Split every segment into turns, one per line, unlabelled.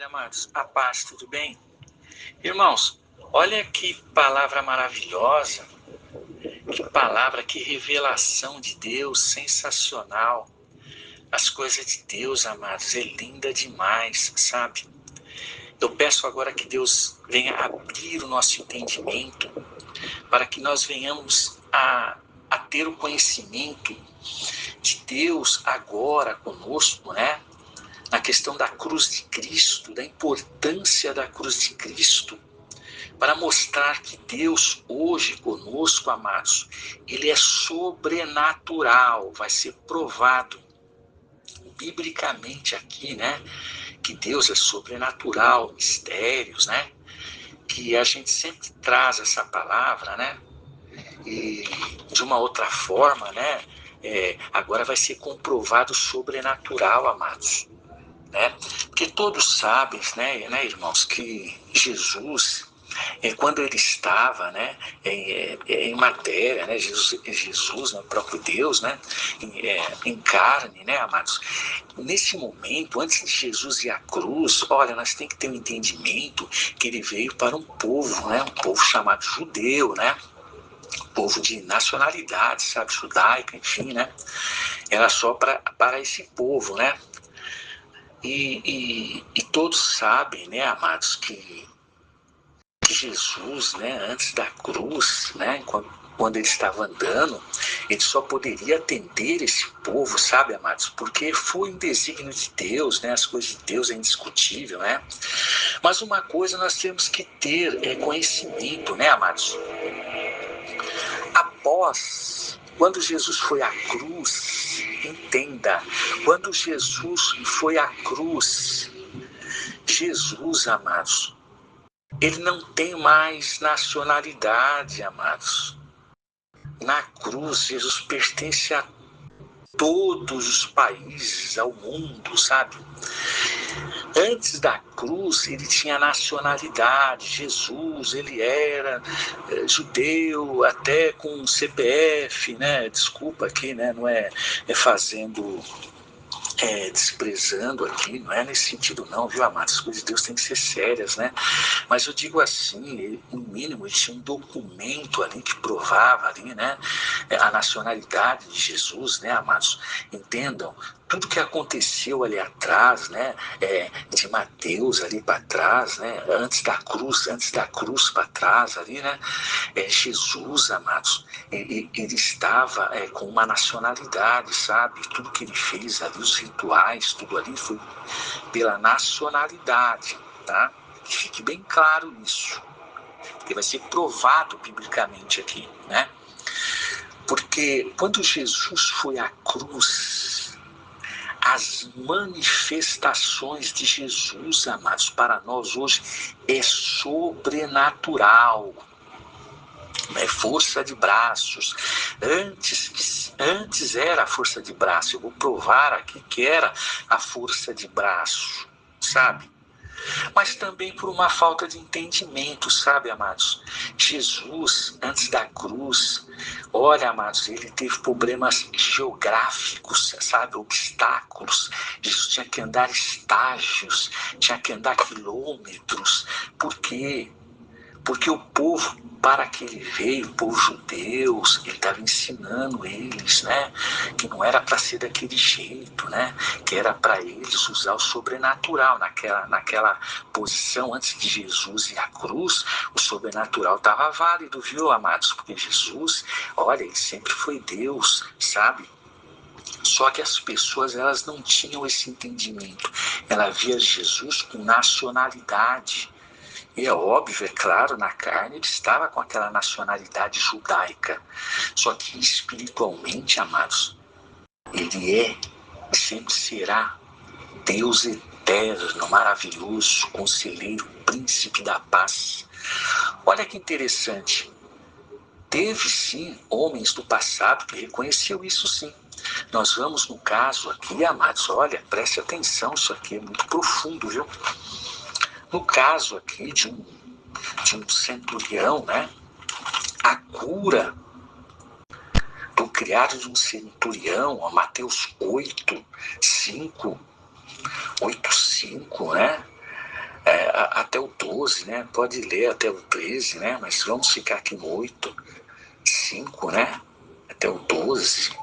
amados, a paz, tudo bem? Irmãos, olha que palavra maravilhosa, que palavra, que revelação de Deus, sensacional. As coisas de Deus, amados, é linda demais, sabe? Eu peço agora que Deus venha abrir o nosso entendimento para que nós venhamos a ter o conhecimento de Deus agora conosco, né? Na questão da cruz de Cristo, da importância da cruz de Cristo, para mostrar que Deus hoje conosco, amados, Ele é sobrenatural, vai ser provado biblicamente aqui, né? Que Deus é sobrenatural, mistérios, né? Que a gente sempre traz essa palavra, né? E de uma outra forma, né? Agora vai ser comprovado sobrenatural, amados. Né? Porque todos sabem, né, irmãos, que Jesus, quando ele estava, né, em matéria, né, Jesus, né, o próprio Deus, né, em carne, né, amados, nesse momento, antes de Jesus ir à cruz, olha, nós temos que ter um entendimento que ele veio para um povo, né, um povo chamado judeu, né, povo de nacionalidade, sabe, judaica, enfim, né, era só para esse povo, né. E todos sabem, né, amados, que Jesus, né, antes da cruz, né, quando ele estava andando, ele só poderia atender esse povo, sabe, amados, porque foi um desígnio de Deus, né, as coisas de Deus é indiscutível, né, mas uma coisa nós temos que ter conhecimento, né, amados, quando Jesus foi à cruz, entenda, quando Jesus foi à cruz, Jesus, amados, ele não tem mais nacionalidade, amados. Na cruz, Jesus pertence a todos os países, ao mundo, sabe? Antes da cruz, ele tinha nacionalidade. Jesus, ele era judeu, até com CPF, né? Desculpa aqui, né? Não é fazendo... desprezando aqui, não é nesse sentido não, viu, amados? As coisas de Deus têm que ser sérias, né? Mas eu digo assim, no mínimo, ele tinha um documento ali que provava ali, né, a nacionalidade de Jesus, né, amados? Entendam, tudo que aconteceu ali atrás, né, de Mateus ali para trás, né, antes da cruz para trás ali, né, Jesus, amados, ele estava com uma nacionalidade, sabe? Tudo que ele fez ali, os rituais, tudo ali foi pela nacionalidade, tá? Que fique bem claro isso, porque vai ser provado biblicamente aqui, né? Porque quando Jesus foi à cruz, as manifestações de Jesus, amados, para nós hoje é sobrenatural. É força de braços. Antes era a força de braço. Eu vou provar aqui que era a força de braço, sabe? Mas também por uma falta de entendimento, sabe, amados? Jesus, antes da cruz, olha, amados, ele teve problemas geográficos, sabe, obstáculos. Jesus tinha que andar estágios, tinha que andar quilômetros. Por quê? Porque o povo, para que ele veio, o povo judeu, ele estava ensinando eles, né, que não era para ser daquele jeito, né, que era para eles usar o sobrenatural. Naquela posição, antes de Jesus ir à cruz, o sobrenatural estava válido, viu, amados? Porque Jesus, olha, ele sempre foi Deus, sabe? Só que as pessoas, elas não tinham esse entendimento. Ela via Jesus com nacionalidade. E é óbvio, é claro, na carne ele estava com aquela nacionalidade judaica. Só que espiritualmente, amados, ele é e sempre será Deus eterno, maravilhoso, conselheiro, príncipe da paz. Olha que interessante. Teve sim homens do passado que reconheceu isso sim. Nós vamos no caso aqui, amados, olha, preste atenção, isso aqui é muito profundo, viu? No caso aqui de um centurião, né? A cura do criado de um centurião, ó, Mateus 8, 5, 8, 5, né? até o 12, né? Pode ler até o 13, né? Mas vamos ficar aqui no 8, 5, né? Até o 12.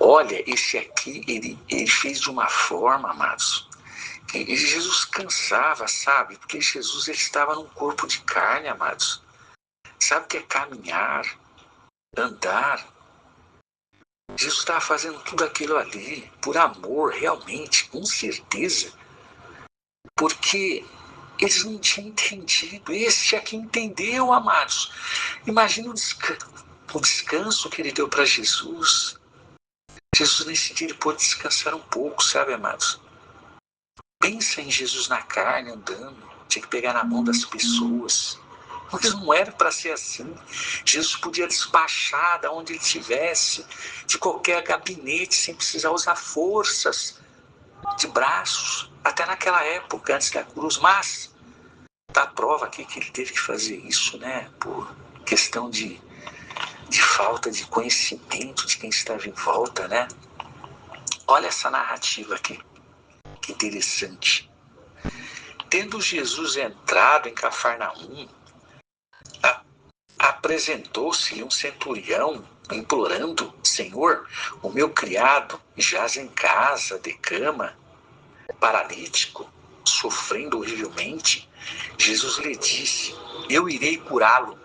Olha, esse aqui, ele fez de uma forma, amados, que Jesus cansava, sabe? Porque Jesus, ele estava num corpo de carne, amados. Sabe o que é caminhar, andar? Jesus estava fazendo tudo aquilo ali por amor, realmente, com certeza. Porque eles não tinham entendido. Esse aqui entendeu, amados. Imagina o descanso que ele deu para Jesus. Jesus nesse dia ele pôde descansar um pouco, sabe, amados? Pensa em Jesus na carne, andando. Tinha que pegar na mão das pessoas. Mas não era para ser assim. Jesus podia despachar de onde ele estivesse, de qualquer gabinete, sem precisar usar forças de braços. Até naquela época, antes da cruz. Mas dá prova aqui que ele teve que fazer isso, né? Por questão de falta de conhecimento de quem estava em volta, né? Olha essa narrativa aqui, que interessante. Tendo Jesus entrado em Cafarnaum, apresentou-se um centurião implorando: Senhor, o meu criado jaz em casa, de cama, paralítico, sofrendo horrivelmente. Jesus lhe disse: eu irei curá-lo.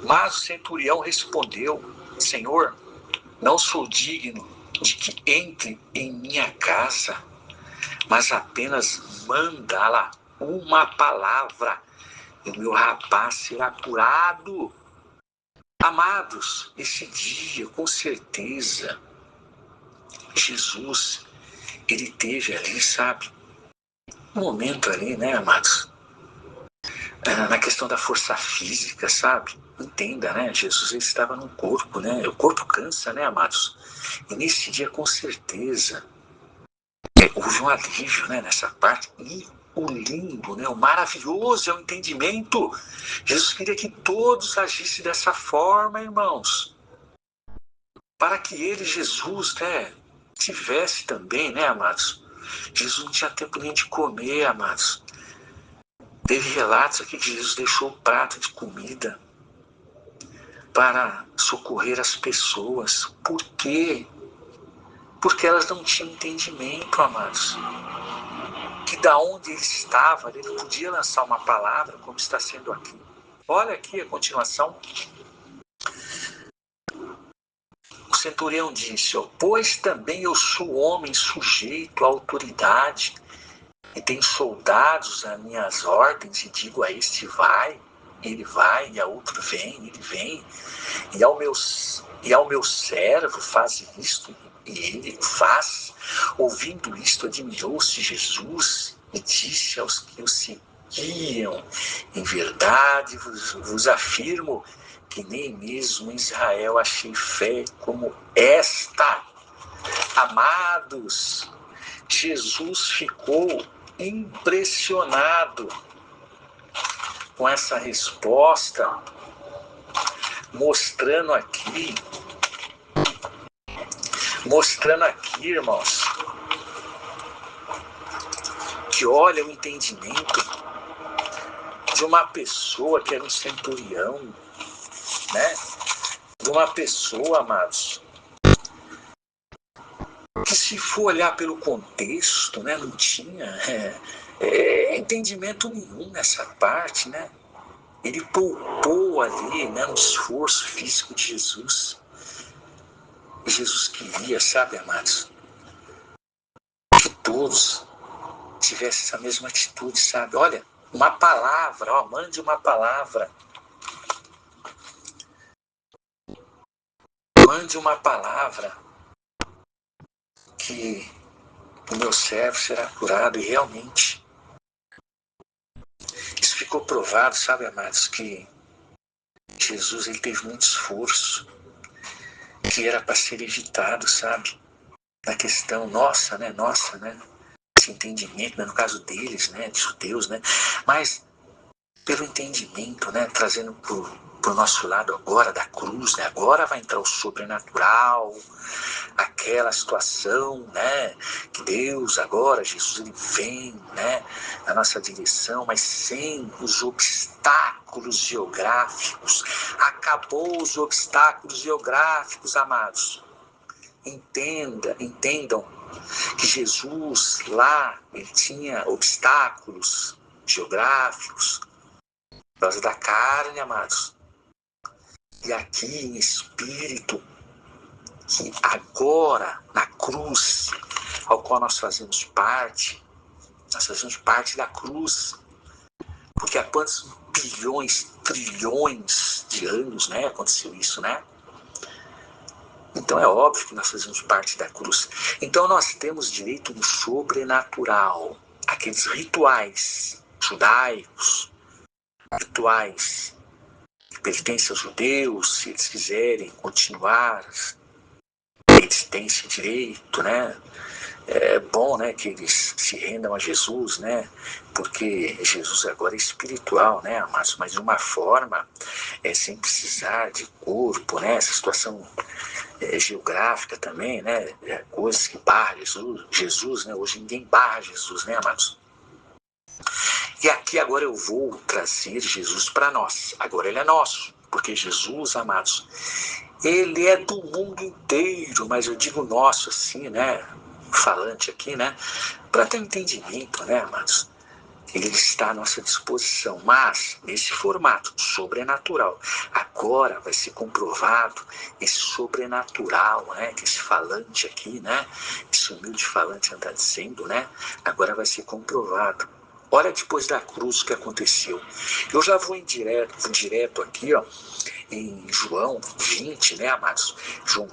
Mas o centurião respondeu: Senhor, não sou digno de que entre em minha casa, mas apenas manda-la uma palavra e o meu rapaz será curado. Amados, esse dia, com certeza, Jesus, ele teve ali, sabe, um momento ali, né, amados, na questão da força física, sabe? Entenda, né? Jesus, ele estava no corpo, né? O corpo cansa, né, amados? E nesse dia, com certeza, houve um alívio, né, nessa parte. E o lindo, né, o maravilhoso é o entendimento. Jesus queria que todos agissem dessa forma, irmãos. Para que ele, Jesus, né, tivesse também, né, amados? Jesus não tinha tempo nem de comer, amados. Teve relatos aqui que Jesus deixou o prato de comida para socorrer as pessoas. Por quê? Porque elas não tinham entendimento, amados. Que da onde ele estava, ele não podia lançar uma palavra como está sendo aqui. Olha aqui a continuação. O centurião disse: pois também eu sou homem sujeito à autoridade e tenho soldados às minhas ordens, e digo a este vai, ele vai, e a outro vem, ele vem, e ao meu servo faz isto, e ele faz. Ouvindo isto, admirou-se Jesus e disse aos que o seguiam: em verdade vos afirmo que nem mesmo em Israel achei fé como esta. Amados, Jesus ficou impressionado com essa resposta, mostrando aqui, irmãos, que olha o entendimento de uma pessoa que era um centurião, né? De uma pessoa, amados, que se for olhar pelo contexto, né, não tinha entendimento nenhum nessa parte, né? Ele poupou ali, né, um esforço físico de Jesus. E Jesus queria, sabe, amados, que todos tivessem essa mesma atitude, sabe? Olha, uma palavra, ó, mande uma palavra. Mande uma palavra que o meu servo será curado. E realmente, isso ficou provado, sabe, amados, que Jesus, ele teve muito esforço, que era para ser evitado, sabe? Na questão nossa, né? Esse entendimento, né? No caso deles, né? De judeus, né? Mas pelo entendimento, né? Trazendo para o nosso lado agora da cruz, né? Agora vai entrar o sobrenatural, aquela situação, né? Que Deus agora, Jesus, ele vem, né? Na nossa direção, mas sem os obstáculos geográficos. Acabou os obstáculos geográficos, amados. Entendam que Jesus lá, ele tinha obstáculos geográficos por causa da carne, amados. E aqui em espírito, que agora na cruz, ao qual nós fazemos parte da cruz, porque há quantos bilhões, trilhões de anos, né, aconteceu isso, né? Então é óbvio que nós fazemos parte da cruz. Então nós temos direito no sobrenatural, aqueles rituais judaicos, rituais que pertencem aos judeus, se eles quiserem continuar, eles têm esse direito, né? É bom, né, que eles se rendam a Jesus, né? Porque Jesus agora é espiritual, né, amados? Mas de uma forma, sem precisar de corpo, né? Essa situação geográfica também, né? Coisas que barram Jesus, né? Hoje ninguém barra Jesus, né, amados? E aqui agora eu vou trazer Jesus para nós. Agora ele é nosso, porque Jesus, amados, ele é do mundo inteiro, mas eu digo nosso assim, né? Falante aqui, né? Para ter entendimento, né, amados? Ele está à nossa disposição, mas nesse formato sobrenatural. Agora vai ser comprovado esse sobrenatural, né? Que esse falante aqui, né? Esse humilde falante anda dizendo, né? Agora vai ser comprovado. Olha depois da cruz o que aconteceu. Eu já vou direto aqui, ó, em João 20, né, amados? João